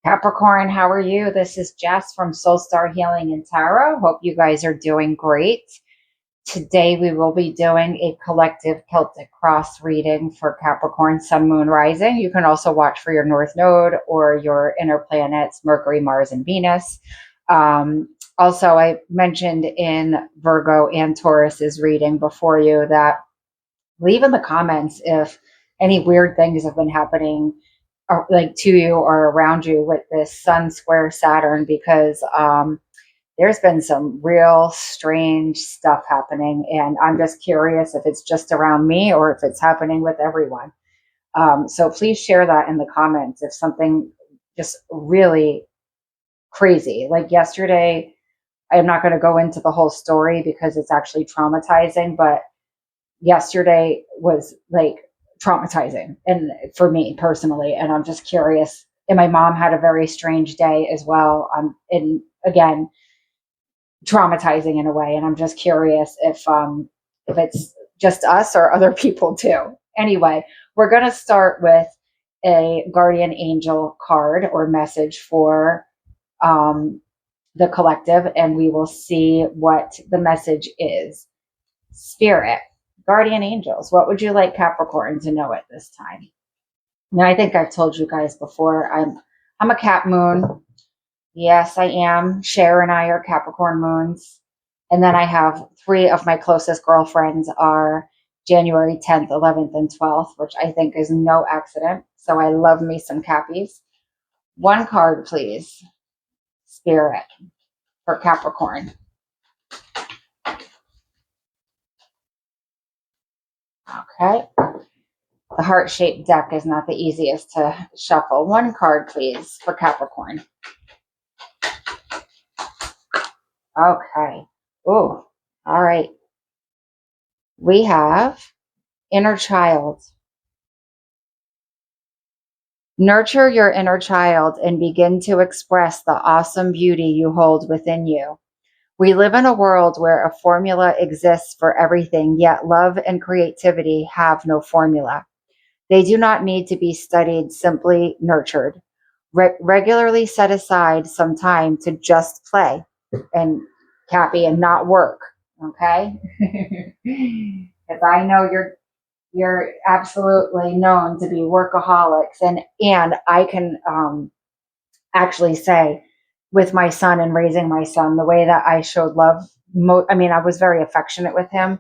Capricorn, how are you? This is Jess from Soul Star Healing and Tarot. Hope you guys are doing great. Today we will be doing a collective Celtic cross reading for Capricorn, Sun, Moon, Rising. You can also watch for your North Node or your inner planets, Mercury, Mars, and Venus. Also, I mentioned in Virgo and Taurus's reading before you that leave in the comments if any weird things have been happening like to you or around you with this Sun square Saturn, because there's been some real strange stuff happening, and I'm just curious if it's just around me or if it's happening with everyone. So please share that in the comments if something just really crazy. Like yesterday, I'm not going to go into the whole story because it's actually traumatizing, but yesterday was like traumatizing and for me personally, and I'm just curious. And my mom had a very strange day as well, and again traumatizing in a way, and I'm just curious if it's just us or other people too. Anyway, we're going to start with a guardian angel card or message for the collective, and we will see what the message is. Spirit, guardian angels, what would you like Capricorn to know at this time? Now, I think I've told you guys before, I'm a Cap moon. Yes, I am. Cher and I are Capricorn moons. And then I have 3 of my closest girlfriends are January 10th, 11th, and 12th, which I think is no accident. So I love me some Cappies. One card, please. Spirit for Capricorn. Okay. The heart-shaped deck is not the easiest to shuffle. One card, please, for Capricorn. Okay. Ooh. All right. We have inner child. Nurture your inner child and begin to express the awesome beauty you hold within you. We live in a world where a formula exists for everything, yet love and creativity have no formula. They do not need to be studied, simply nurtured. Regularly set aside some time to just play and Cappy and not work. Okay? Because I know you're absolutely known to be workaholics, and I can actually say with my son and raising my son, the way that I showed love, I mean, I was very affectionate with him,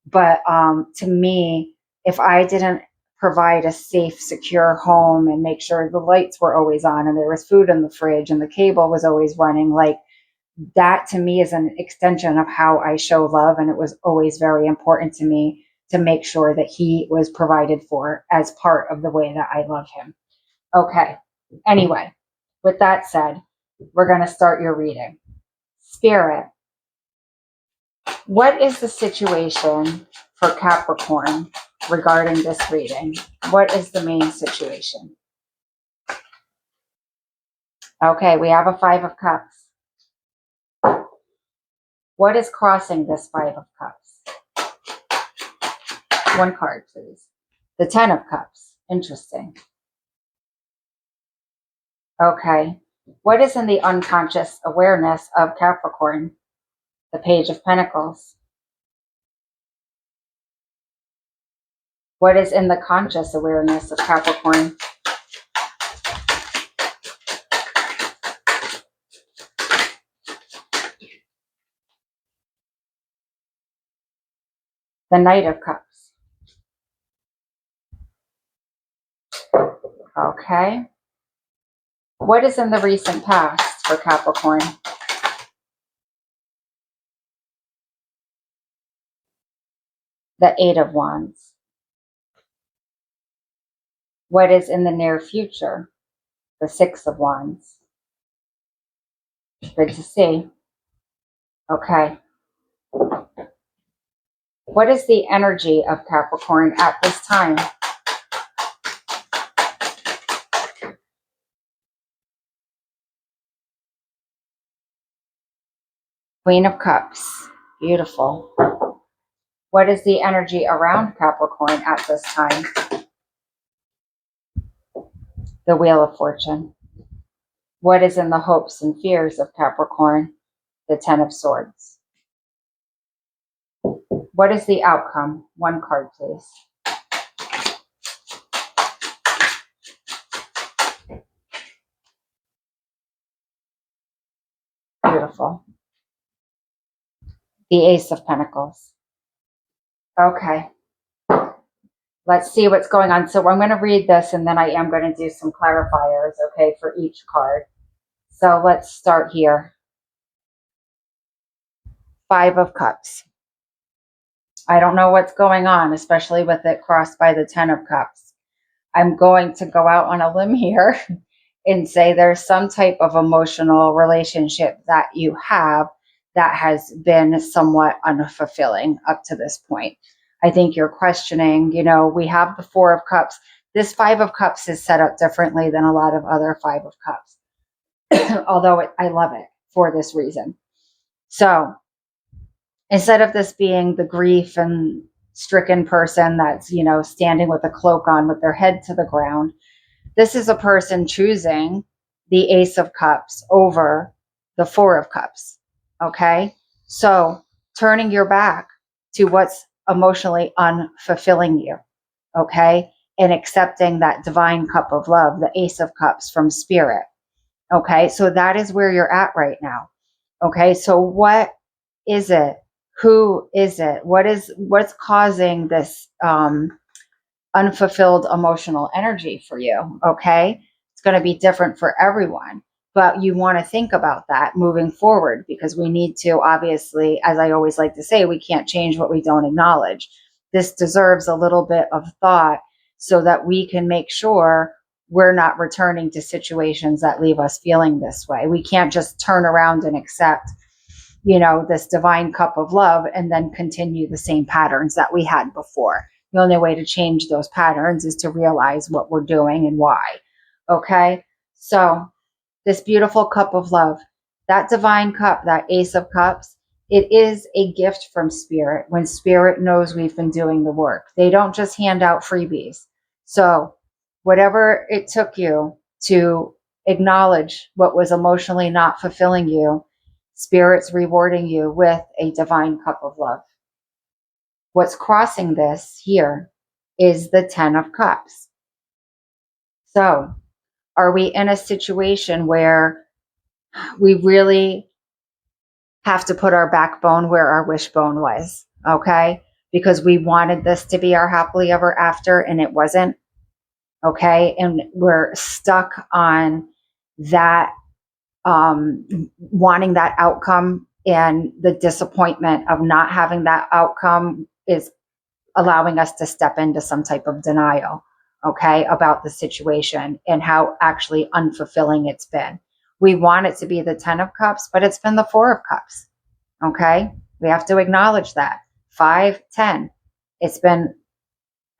but to me, if I didn't provide a safe, secure home and make sure the lights were always on and there was food in the fridge and the cable was always running, like that to me is an extension of how I show love. And it was always very important to me to make sure that he was provided for as part of the way that I love him. Okay. Anyway, with that said, we're going to start your reading. Spirit, what is the situation for Capricorn regarding this reading? What is the main situation? Okay, we have a 5 of Cups. What is crossing this 5 of Cups? One card, please. The 10 of Cups. Interesting. Okay. What is in the unconscious awareness of Capricorn? The Page of Pentacles. What is in the conscious awareness of Capricorn? The Knight of Cups. Okay. What is in the recent past for Capricorn? The 8 of Wands. What is in the near future? The 6 of Wands. Good to see. Okay. What is the energy of Capricorn at this time? Queen of Cups. Beautiful. What is the energy around Capricorn at this time? The Wheel of Fortune. What is in the hopes and fears of Capricorn? The Ten of Swords. What is the outcome? One card, please. Beautiful. The Ace of Pentacles. Okay. Let's see what's going on. So I'm going to read this and then I am going to do some clarifiers, okay, for each card. So let's start here. Five of Cups. I don't know what's going on, especially with it crossed by the Ten of Cups. I'm going to go out on a limb here and say there's some type of emotional relationship that you have that has been somewhat unfulfilling up to this point. I think you're questioning, you know, we have the Four of Cups. This Five of Cups is set up differently than a lot of other Five of Cups, although I love it for this reason. So instead of this being the grief and stricken person that's, you know, standing with a cloak on with their head to the ground, this is a person choosing the Ace of Cups over the Four of Cups. Okay. So turning your back to what's emotionally unfulfilling you. Okay. And accepting that divine cup of love, the Ace of Cups from Spirit. Okay. So that is where you're at right now. Okay. So what is it? Who is it? What's causing this unfulfilled emotional energy for you? Okay. It's going to be different for everyone, but you want to think about that moving forward, because we need to, obviously, as I always like to say, we can't change what we don't acknowledge. This deserves a little bit of thought so that we can make sure we're not returning to situations that leave us feeling this way. We can't just turn around and accept, you know, this divine cup of love and then continue the same patterns that we had before. The only way to change those patterns is to realize what we're doing and why. Okay. So this beautiful cup of love, that divine cup, that Ace of Cups, it is a gift from Spirit when Spirit knows we've been doing the work. They don't just hand out freebies. So whatever it took you to acknowledge what was emotionally not fulfilling you, Spirit's rewarding you with a divine cup of love. What's crossing this here is the Ten of Cups. So are we in a situation where we really have to put our backbone where our wishbone was? Okay. Because we wanted this to be our happily ever after and it wasn't. Okay. And we're stuck on that, wanting that outcome, and the disappointment of not having that outcome is allowing us to step into some type of denial, okay, about the situation and how actually unfulfilling it's been. We want it to be the Ten of Cups, but it's been the Four of Cups, okay? We have to acknowledge that. 5, 10. It's been,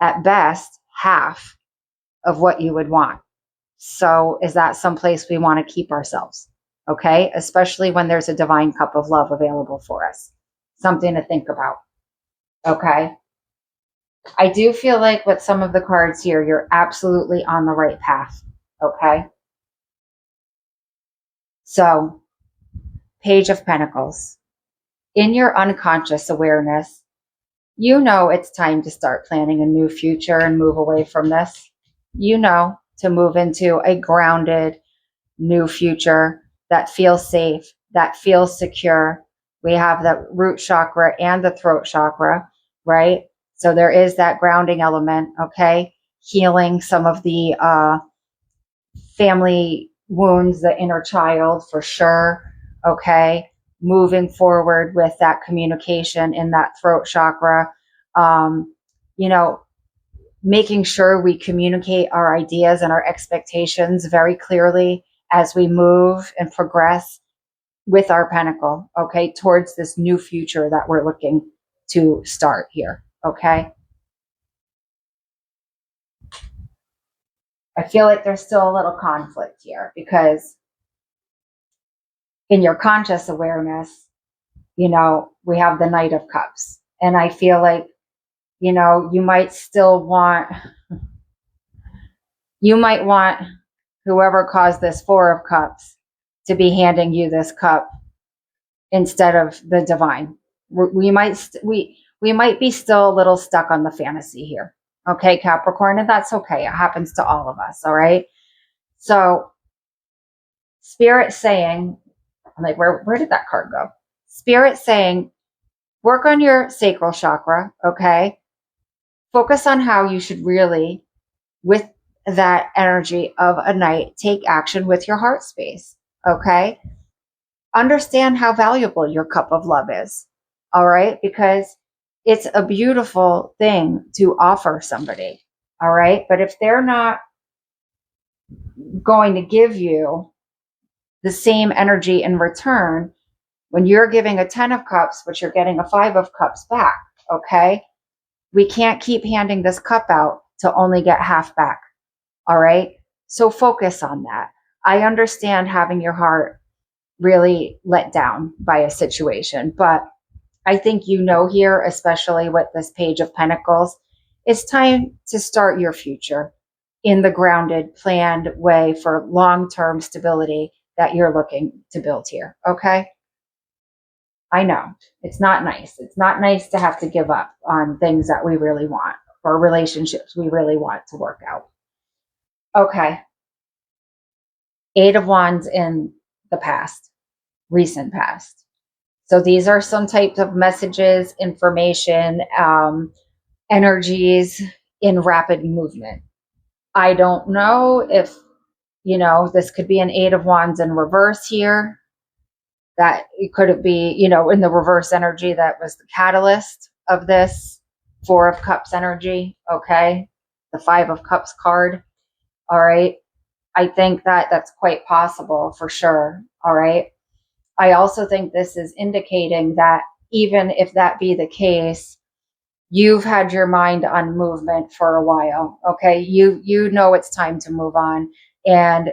at best, half of what you would want. So is that someplace we want to keep ourselves? Okay, especially when there's a divine cup of love available for us. Something to think about. Okay. I do feel like with some of the cards here, you're absolutely on the right path. Okay. So, Page of Pentacles. In your unconscious awareness, you know it's time to start planning a new future and move away from this. You know, to move into a grounded new future that feels safe, that feels secure. We have the root chakra and the throat chakra, right? So there is that grounding element, okay? Healing some of the family wounds, the inner child for sure, okay? Moving forward with that communication in that throat chakra, you know, making sure we communicate our ideas and our expectations very clearly as we move and progress with our pentacle, okay, towards this new future that we're looking to start here, okay? I feel like there's still a little conflict here because in your conscious awareness, you know, we have the Knight of Cups. And I feel like, you know, you might want whoever caused this Four of Cups to be handing you this cup instead of the divine. We might be still a little stuck on the fantasy here. Okay, Capricorn, and that's okay. It happens to all of us, all right? So Spirit saying, I'm like, where did that card go? Spirit saying, work on your sacral chakra, okay? Focus on how you should really, with that energy of a night, take action with your heart space, okay? Understand how valuable your cup of love is, all right? Because it's a beautiful thing to offer somebody, all right? But if they're not going to give you the same energy in return, when you're giving a 10 of cups, but you're getting a 5 of cups back, okay? We can't keep handing this cup out to only get half back, all right? So focus on that. I understand having your heart really let down by a situation, but I think you know here, especially with this Page of Pentacles, it's time to start your future in the grounded, planned way for long-term stability that you're looking to build here, okay? I know it's not nice. It's not nice to have to give up on things that we really want or relationships we really want to work out. Okay. 8 of Wands in the past, recent past. So these are some types of messages, information, energies in rapid movement. I don't know if, this could be an 8 of Wands in reverse here. That it could be, in the reverse energy that was the catalyst of this 4 of Cups energy. Okay. The 5 of Cups card. All right. I think that that's quite possible for sure. All right. I also think this is indicating that even if that be the case, you've had your mind on movement for a while. Okay. You know it's time to move on. And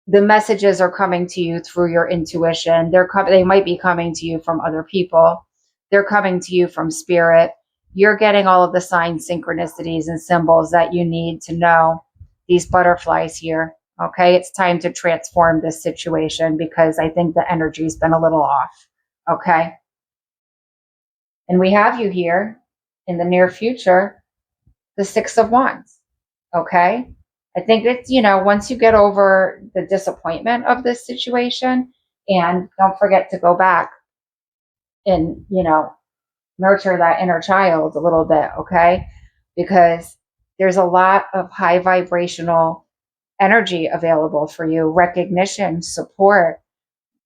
the messages are coming to you through your intuition. They might be coming to you from other people. They're coming to you from spirit. You're getting all of the signs, synchronicities, and symbols that you need to know these butterflies here. Okay, it's time to transform this situation because I think the energy's been a little off. Okay. And we have you here in the near future, the 6 of Wands. Okay. I think it's, once you get over the disappointment of this situation, and don't forget to go back and, nurture that inner child a little bit, okay? Because there's a lot of high vibrational energy available for you, recognition, support,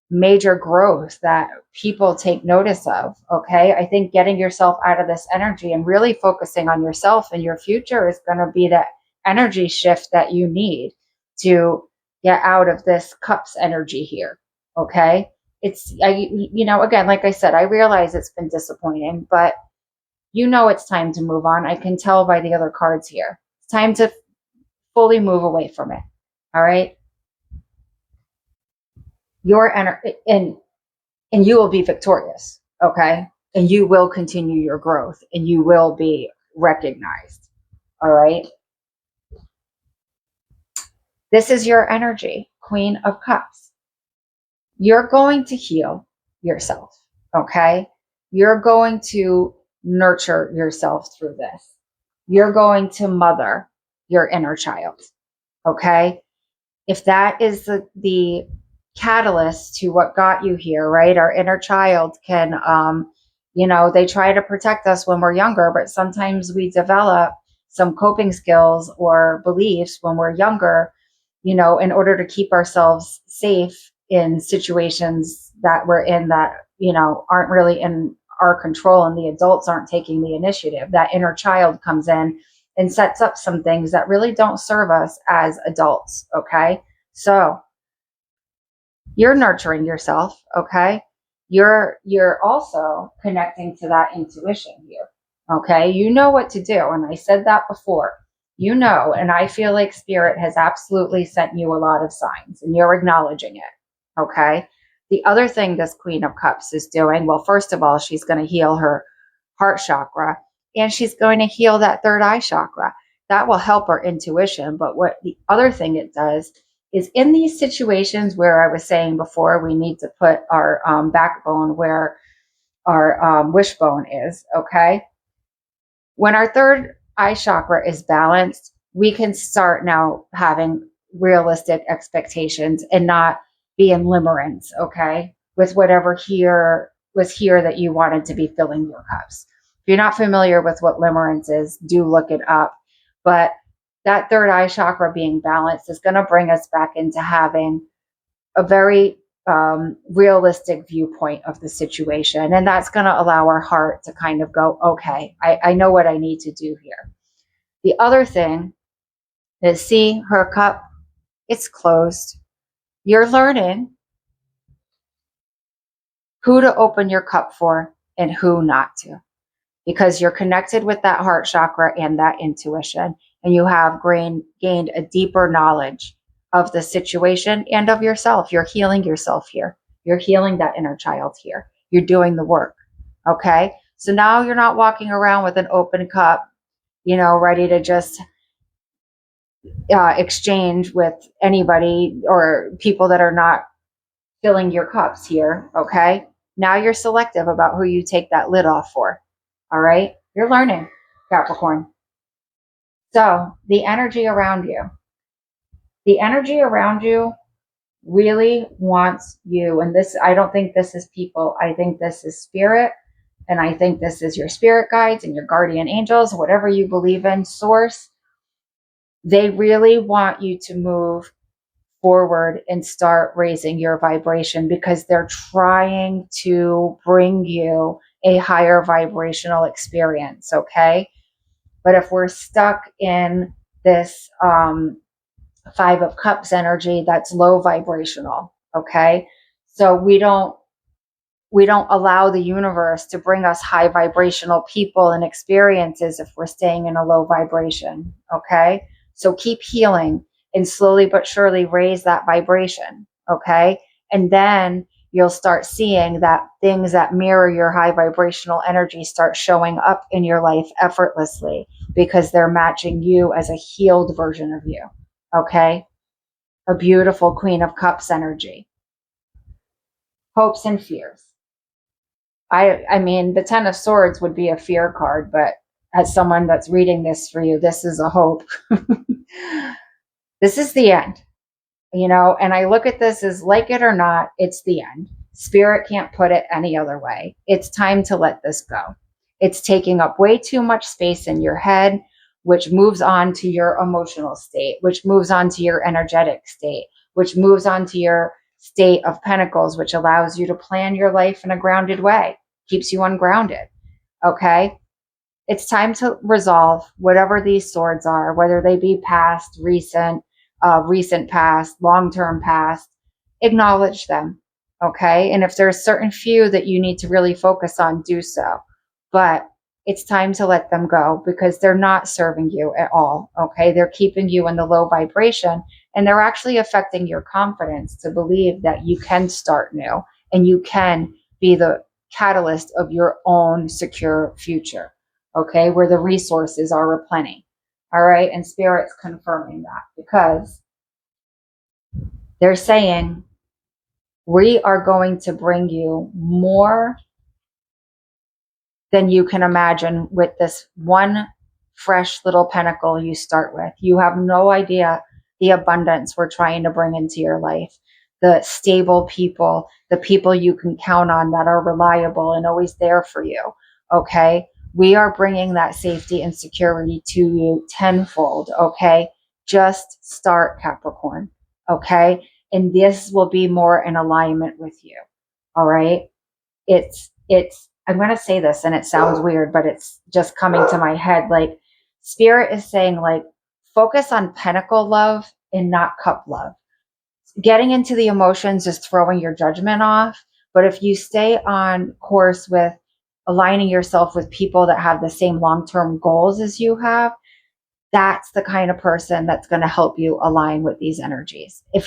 major growth that people take notice of, okay? I think getting yourself out of this energy and really focusing on yourself and your future is going to be that energy shift that you need to get out of this cups energy here, okay? Again, like I said, I realize it's been disappointing, but it's time to move on. I can tell by the other cards here. It's time to fully move away from it, all right? Your energy, and you will be victorious, okay? And you will continue your growth and you will be recognized, all right? This is your energy, Queen of Cups. You're going to heal yourself, okay? You're going to nurture yourself through this. You're going to mother your inner child, okay? If that is the catalyst to what got you here, right? Our inner child can, they try to protect us when we're younger, but sometimes we develop some coping skills or beliefs when we're younger, in order to keep ourselves safe in situations that we're in that, aren't really in our control and the adults aren't taking the initiative. That inner child comes in and sets up some things that really don't serve us as adults, okay? So you're nurturing yourself, okay? You're also connecting to that intuition here, okay? You know what to do, and I said that before. And I feel like Spirit has absolutely sent you a lot of signs, and you're acknowledging it, okay? The other thing this Queen of Cups is doing, well, first of all, she's going to heal her heart chakra, and she's going to heal that third eye chakra. that will help our intuition. But what the other thing it does is, in these situations where I was saying before, we need to put our backbone where our wishbone is, okay? When our third eye chakra is balanced, we can start now having realistic expectations and not be in limerence, okay, with whatever here was here that you wanted to be filling your cups. If you're not familiar with what limerence is, do look it up. But that third eye chakra being balanced is going to bring us back into having a very realistic viewpoint of the situation. And that's going to allow our heart to kind of go, okay, I know what I need to do here. The other thing is, see her cup, it's closed. You're learning who to open your cup for and who not to, because you're connected with that heart chakra and that intuition, and you have gained a deeper knowledge of the situation and of yourself. You're healing yourself here. You're healing that inner child here. You're doing the work. Okay. So now you're not walking around with an open cup, ready to just exchange with anybody or people that are not filling your cups here. Okay. Now you're selective about who you take that lid off for. All right. You're learning, Capricorn. So the energy around you really wants you. And this, I don't think this is people. I think this is spirit. And I think this is your spirit guides and your guardian angels, whatever you believe in, source. They really want you to move forward and start raising your vibration, because they're trying to bring you a higher vibrational experience. Okay. But if we're stuck in this, Five of Cups energy, that's low vibrational. Okay. So we don't allow the universe to bring us high vibrational people and experiences if we're staying in a low vibration. Okay. So keep healing and slowly but surely raise that vibration. Okay. And then you'll start seeing that things that mirror your high vibrational energy start showing up in your life effortlessly, because they're matching you as a healed version of you. Okay. A beautiful Queen of Cups energy. Hopes and fears. I mean, the Ten of Swords would be a fear card, but as someone that's reading this for you, this is a hope. This is the end, and I look at this as, like it or not, it's the end. Spirit can't put it any other way. It's time to let this go. It's taking up way too much space in your head, which moves on to your emotional state, which moves on to your energetic state, which moves on to your state of pentacles, which allows you to plan your life in a grounded way, keeps you ungrounded. Okay. It's time to resolve whatever these swords are, whether they be past, recent past, long-term past. Acknowledge them. Okay. And if there's certain few that you need to really focus on, do so. But it's time to let them go, because they're not serving you at all. Okay. They're keeping you in the low vibration, and they're actually affecting your confidence to believe that you can start new and you can be the catalyst of your own secure future. Okay. Where the resources are replenished. All right. And Spirit's confirming that, because they're saying, we are going to bring you more than you can imagine with this one fresh little pentacle you start with. You have no idea the abundance we're trying to bring into your life, the stable people, the people you can count on that are reliable and always there for you. Okay. We are bringing that safety and security to you tenfold. Okay. Just start, Capricorn. Okay. And this will be more in alignment with you. All right. I'm going to say this and it sounds weird, but it's just coming to my head. Like, Spirit is saying, like, focus on pentacle love and not cup love. Getting into the emotions is throwing your judgment off. But if you stay on course with aligning yourself with people that have the same long-term goals as you have, that's the kind of person that's going to help you align with these energies. If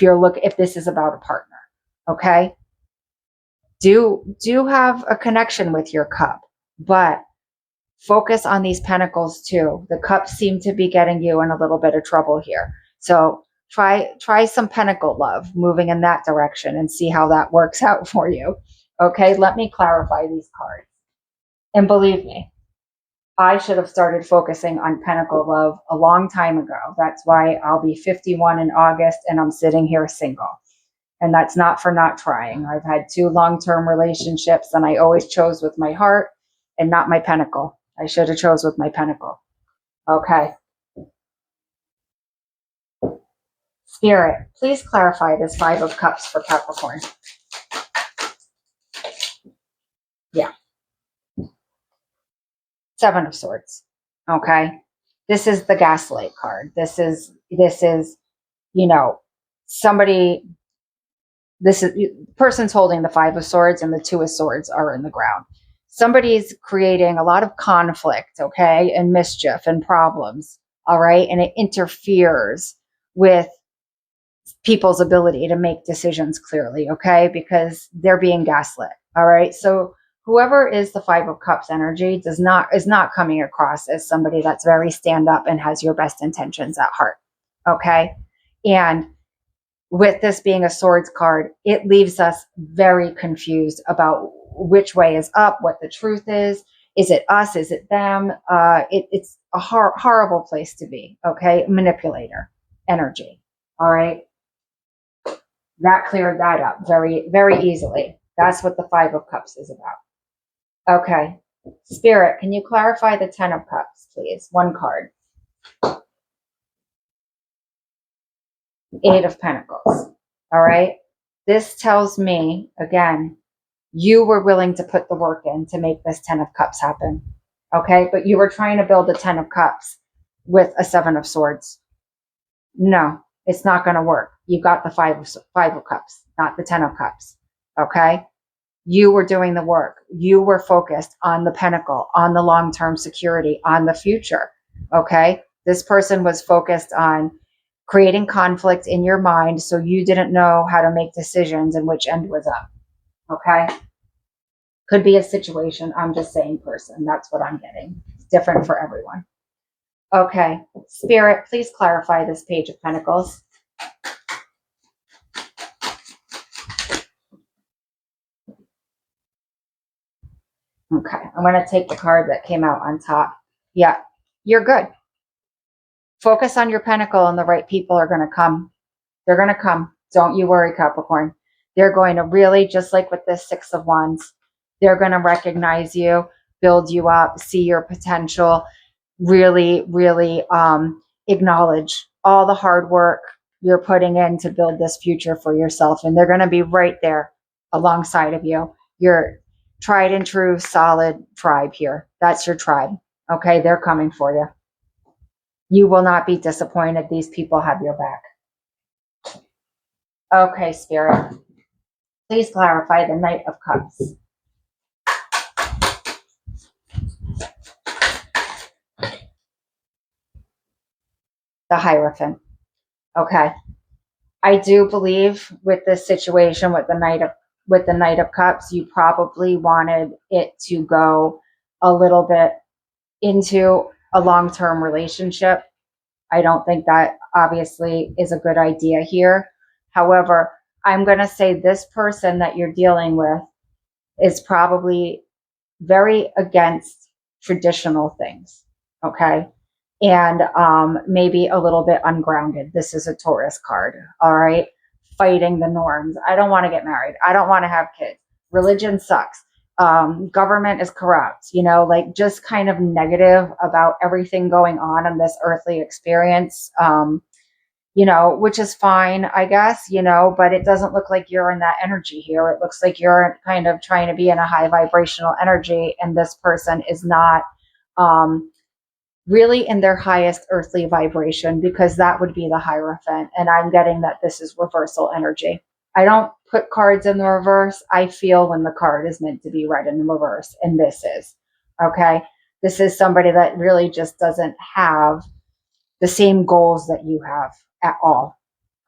this is about a partner, okay? Do have a connection with your cup, but focus on these pentacles too. The cups seem to be getting you in a little bit of trouble here. So try some pentacle love, moving in that direction, and see how that works out for you. Okay, let me clarify these cards. And believe me, I should have started focusing on pentacle love a long time ago. That's why I'll be 51 in August and I'm sitting here single. And that's not for not trying. I've had 2 long-term relationships and I always chose with my heart and not my pentacle. I should have chose with my pentacle. Okay. Spirit, please clarify this 5 of Cups for Capricorn. Yeah. 7 of Swords. Okay. This is the gaslight card. This is, you know, somebody, this is, person's holding the 5 of Swords and the 2 of Swords are in the ground. Somebody's creating a lot of conflict, okay, and mischief and problems, all right? And it interferes with people's ability to make decisions clearly, okay, because they're being gaslit, all right? So whoever is the 5 of Cups energy is not coming across as somebody that's very stand up and has your best intentions at heart, okay? And with this being a Swords card, it leaves us very confused about which way is up, what the truth is. Is it us? Is it them? It's a horrible place to be, okay? Manipulator energy, all right? That cleared that up very, very easily. That's what the 5 of Cups is about. Okay. Spirit, can you clarify the 10 of Cups, please? One card. 8 of Pentacles. All right. This tells me, again, you were willing to put the work in to make this 10 of Cups happen. Okay. But you were trying to build a 10 of Cups with a 7 of Swords. No, it's not going to work. You got the 5 of Cups, not the 10 of Cups. Okay. You were doing the work. You were focused on the pentacle, on the long-term security, on the future. Okay. This person was focused on creating conflict in your mind, so you didn't know how to make decisions and which end was up. Okay. Could be a situation. I'm just saying person. That's what I'm getting. It's different for everyone. Okay. Spirit, please clarify this Page of Pentacles. Okay. I'm going to take the card that came out on top. Yeah. You're good. Focus on your pentacle and the right people are going to come. They're going to come. Don't you worry, Capricorn. They're going to really, just like with this 6 of Wands, they're going to recognize you, build you up, see your potential, really, really acknowledge all the hard work you're putting in to build this future for yourself. And they're going to be right there alongside of you. Your tried and true, solid tribe here. That's your tribe. Okay, they're coming for you. You will not be disappointed. These people have your back. Okay, Spirit. Please clarify the Knight of Cups. The Hierophant. Okay. I do believe with this situation with the Knight of Cups, you probably wanted it to go a little bit into a long-term relationship. I don't think that obviously is a good idea here. However, I'm going to say this person that you're dealing with is probably very against traditional things. Okay. And maybe a little bit ungrounded. This is a Taurus card. All right. Fighting the norms. I don't want to get married. I don't want to have kids. Religion sucks. Government is corrupt, you know, like just kind of negative about everything going on in this earthly experience, you know, which is fine, I guess, you know, but it doesn't look like you're in that energy here. It looks like you're kind of trying to be in a high vibrational energy, and this person is not really in their highest earthly vibration, because that would be the Hierophant. And I'm getting that this is reversal energy. I don't put cards in the reverse. I feel when the card is meant to be read in the reverse, and this is, okay? This is somebody that really just doesn't have the same goals that you have at all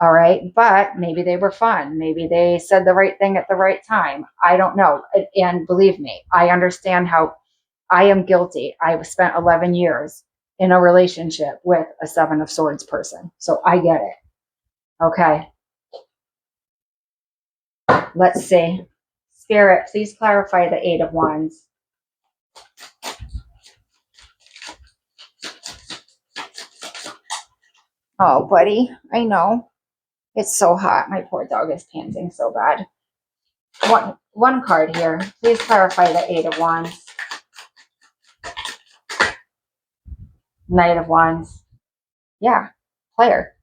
right? But maybe they were fun. Maybe they said the right thing at the right time. I don't know. And believe me, I understand how I am guilty. I spent 11 years in a relationship with a Seven of Swords person. So I get it. Okay. Let's see. Spirit, please clarify the Eight of Wands. Oh, buddy, I know. It's so hot. My poor dog is panting so bad. One card here. Please clarify the Eight of Wands. Knight of Wands. Yeah, player.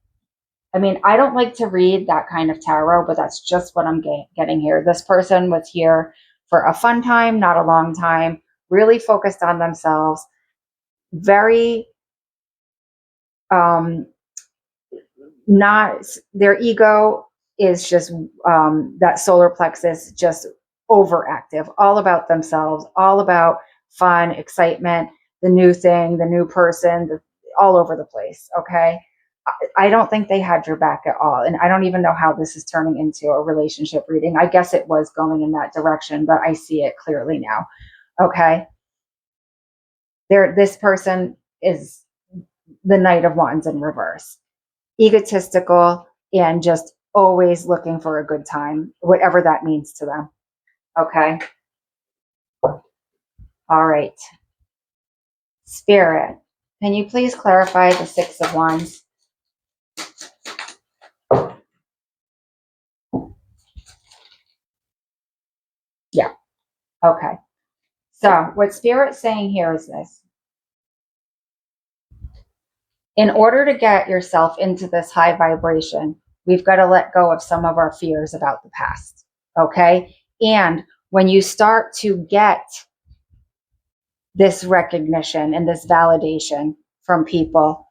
I mean, I don't like to read that kind of tarot, but that's just what I'm getting here. This person was here for a fun time, not a long time, really focused on themselves, very, not, their ego is just, that solar plexus, just overactive, all about themselves, all about fun, excitement, the new thing, the new person, all over the place. Okay. I don't think they had your back at all. And I don't even know how this is turning into a relationship reading. I guess it was going in that direction, but I see it clearly now. Okay. This person is the Knight of Wands in reverse. Egotistical and just always looking for a good time, whatever that means to them. Okay. All right. Spirit, can you please clarify the Six of Wands? Yeah. Okay. So what Spirit's saying here is this. In order to get yourself into this high vibration, we've got to let go of some of our fears about the past. Okay. And when you start to get this recognition and this validation from people,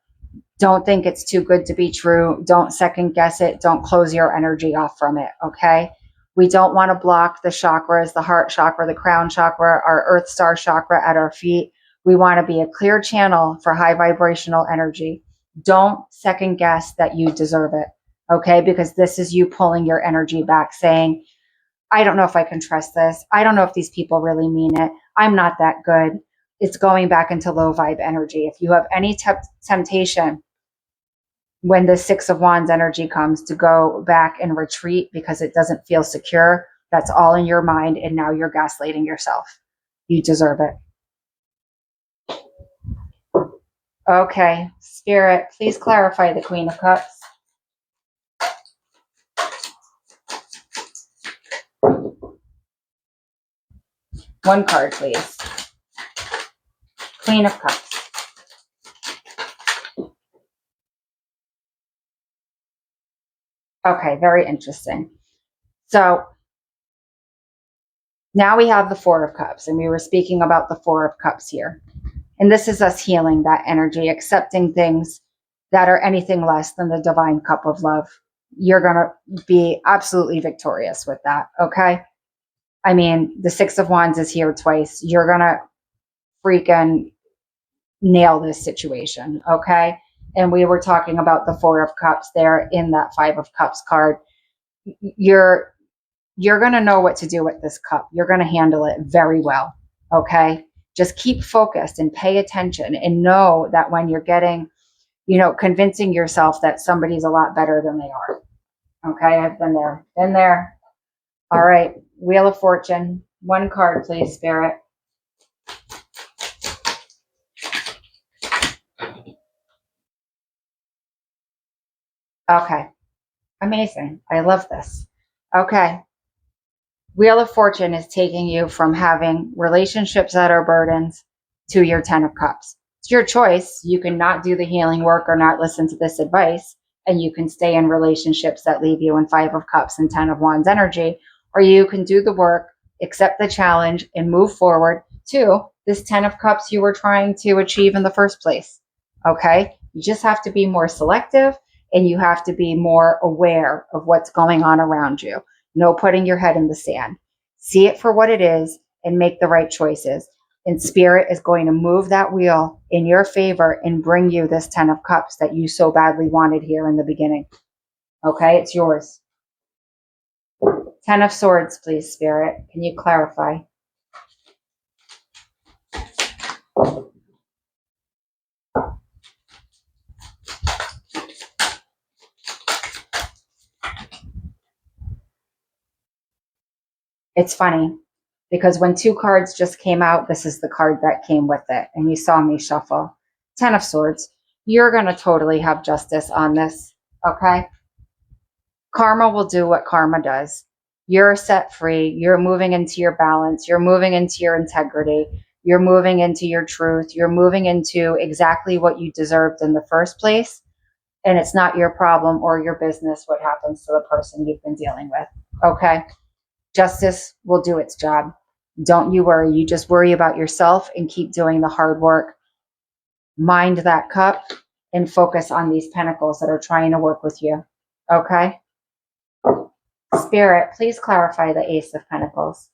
don't think it's too good to be true. Don't second guess it. Don't close your energy off from it. Okay. We don't want to block the chakras, the heart chakra, the crown chakra, our earth star chakra at our feet. We want to be a clear channel for high vibrational energy. Don't second guess that you deserve it. Okay. Because this is you pulling your energy back, saying, I don't know if I can trust this. I don't know if these people really mean it. I'm not that good. It's going back into low vibe energy. If you have any temptation when the Six of Wands energy comes to go back and retreat because it doesn't feel secure, that's all in your mind. And now you're gaslighting yourself. You deserve it. Okay. Spirit, please clarify the Queen of Cups. One card, please. Queen of Cups. Okay, very interesting. So now we have the Four of Cups, and we were speaking about the Four of Cups here. And this is us healing that energy, accepting things that are anything less than the divine cup of love. You're going to be absolutely victorious with that, okay? I mean, the Six of Wands is here twice. You're going to freaking nail this situation, okay? And we were talking about the Four of Cups there in that Five of Cups card. You're going to know what to do with this cup. You're going to handle it very well, okay? Just keep focused and pay attention and know that when you're getting, convincing yourself that somebody's a lot better than they are. Okay, I've been there. All right, Wheel of Fortune. One card, please, Spirit. Okay, amazing. I love this. Okay. Wheel of Fortune is taking you from having relationships that are burdens to your Ten of Cups. It's your choice. You can not do the healing work or not listen to this advice, and you can stay in relationships that leave you in Five of Cups and Ten of Wands energy, or you can do the work, accept the challenge, and move forward to this Ten of Cups you were trying to achieve in the first place. Okay? You just have to be more selective, and you have to be more aware of what's going on around you. No putting your head in the sand. See it for what it is and make the right choices. And Spirit is going to move that wheel in your favor and bring you this Ten of Cups that you so badly wanted here in the beginning. Okay, it's yours. Ten of Swords, please, Spirit. Can you clarify? It's funny because when two cards just came out, this is the card that came with it. And you saw me shuffle. 10 of Swords. You're going to totally have justice on this. Okay. Karma will do what karma does. You're set free. You're moving into your balance. You're moving into your integrity. You're moving into your truth. You're moving into exactly what you deserved in the first place. And it's not your problem or your business what happens to the person you've been dealing with. Okay. Justice will do its job. Don't you worry. You just worry about yourself and keep doing the hard work. Mind that cup and focus on these pentacles that are trying to work with you. Okay? Spirit, please clarify the Ace of Pentacles.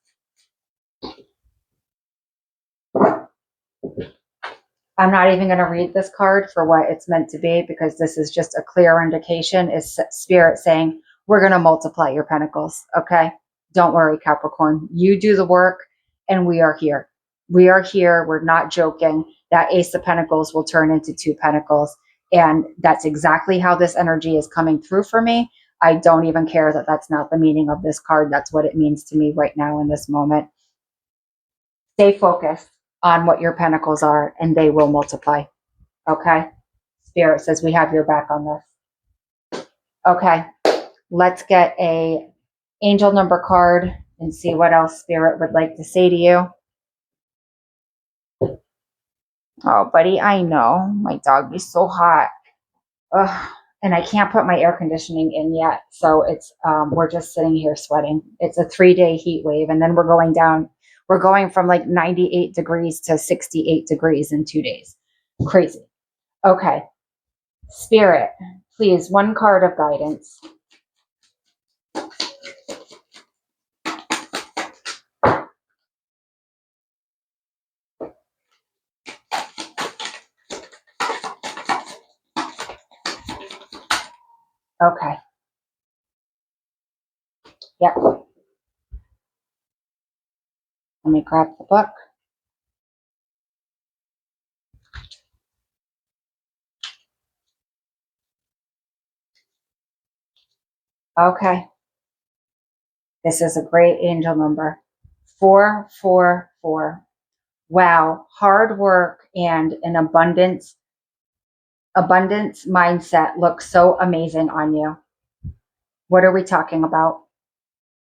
I'm not even going to read this card for what it's meant to be because this is just a clear indication. It's Spirit saying, we're going to multiply your pentacles. Okay? Don't worry, Capricorn. You do the work and we are here. We are here. We're not joking. That Ace of Pentacles will turn into 2 pentacles. And that's exactly how this energy is coming through for me. I don't even care that that's not the meaning of this card. That's what it means to me right now in this moment. Stay focused on what your pentacles are and they will multiply. Okay? Spirit says we have your back on this. Okay. Let's get a angel number card and see what else Spirit would like to say to you. Oh, buddy, I know. My dog is so hot. Ugh. And I can't put my air conditioning in yet. So it's we're just sitting here sweating. It's a 3-day heat wave. And then we're going down. We're going from like 98 degrees to 68 degrees in 2 days. Crazy. Okay. Spirit, please, one card of guidance. Okay. Yep. Let me grab the book. Okay. This is a great angel number. 444. Wow. Hard work and an abundance mindset looks so amazing on you. What are we talking about?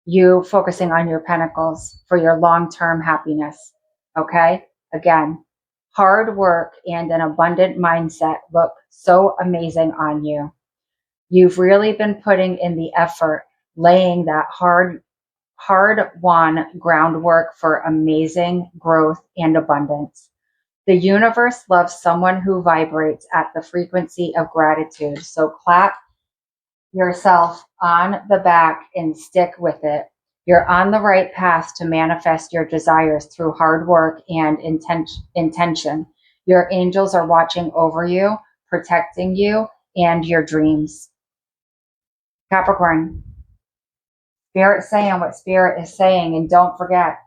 You focusing on your pentacles for your long-term happiness. Okay? Again, hard work and an abundant mindset look so amazing on you. You've really been putting in the effort, laying that hard-won groundwork for amazing growth and abundance. The universe loves someone who vibrates at the frequency of gratitude. So clap yourself on the back and stick with it. You're on the right path to manifest your desires through hard work and intention. Your angels are watching over you, protecting you and your dreams. Capricorn, Spirit saying what Spirit is saying, and don't forget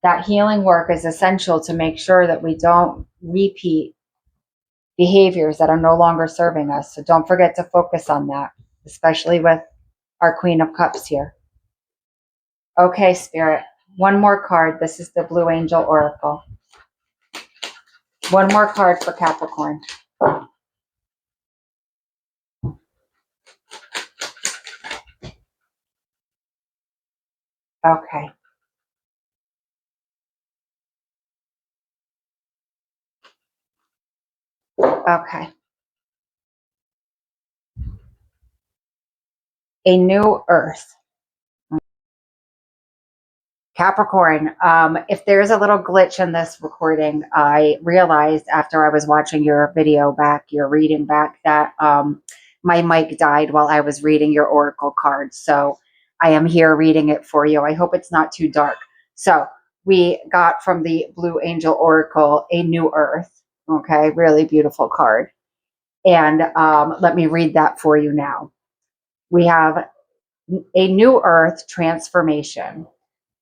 that healing work is essential to make sure that we don't repeat behaviors that are no longer serving us. So don't forget to focus on that, especially with our Queen of Cups here. Okay, Spirit, one more card. This is the Blue Angel Oracle. One more card for Capricorn. Okay. Okay. A new earth. Capricorn, if there's a little glitch in this recording, I realized after I was watching your video back, your reading back, that my mic died while I was reading your oracle card. So I am here reading it for you. I hope it's not too dark. So we got from the Blue Angel Oracle, a new earth. Okay, really beautiful card. And let me read that for you now. We have a new earth transformation.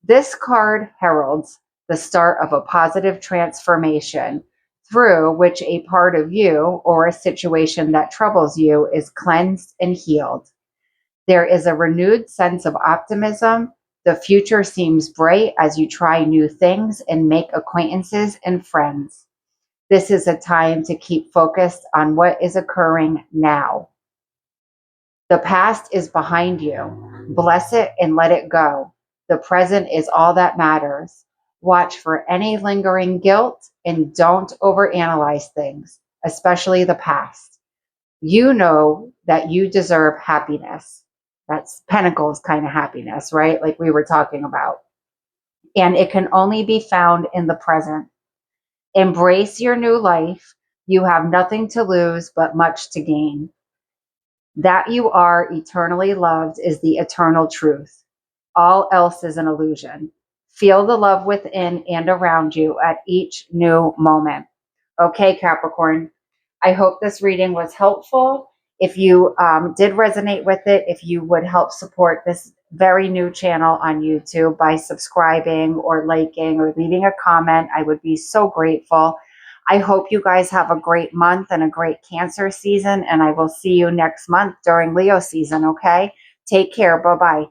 This card heralds the start of a positive transformation through which a part of you or a situation that troubles you is cleansed and healed. There is a renewed sense of optimism. The future seems bright as you try new things and make acquaintances and friends. This is a time to keep focused on what is occurring now. The past is behind you. Bless it and let it go. The present is all that matters. Watch for any lingering guilt and don't overanalyze things, especially the past. You know that you deserve happiness. That's Pentacles kind of happiness, right? Like we were talking about. And it can only be found in the present. Embrace your new life. You have nothing to lose but much to gain. That you are eternally loved is the eternal truth. All else is an illusion. Feel the love within and around you at each new moment. Okay, Capricorn, I hope this reading was helpful. If you did resonate with it, if you would help support this very new channel on YouTube by subscribing or liking or leaving a comment, I would be so grateful. I hope you guys have a great month and a great Cancer season, and I will see you next month during Leo season, okay? Take care. Bye-bye.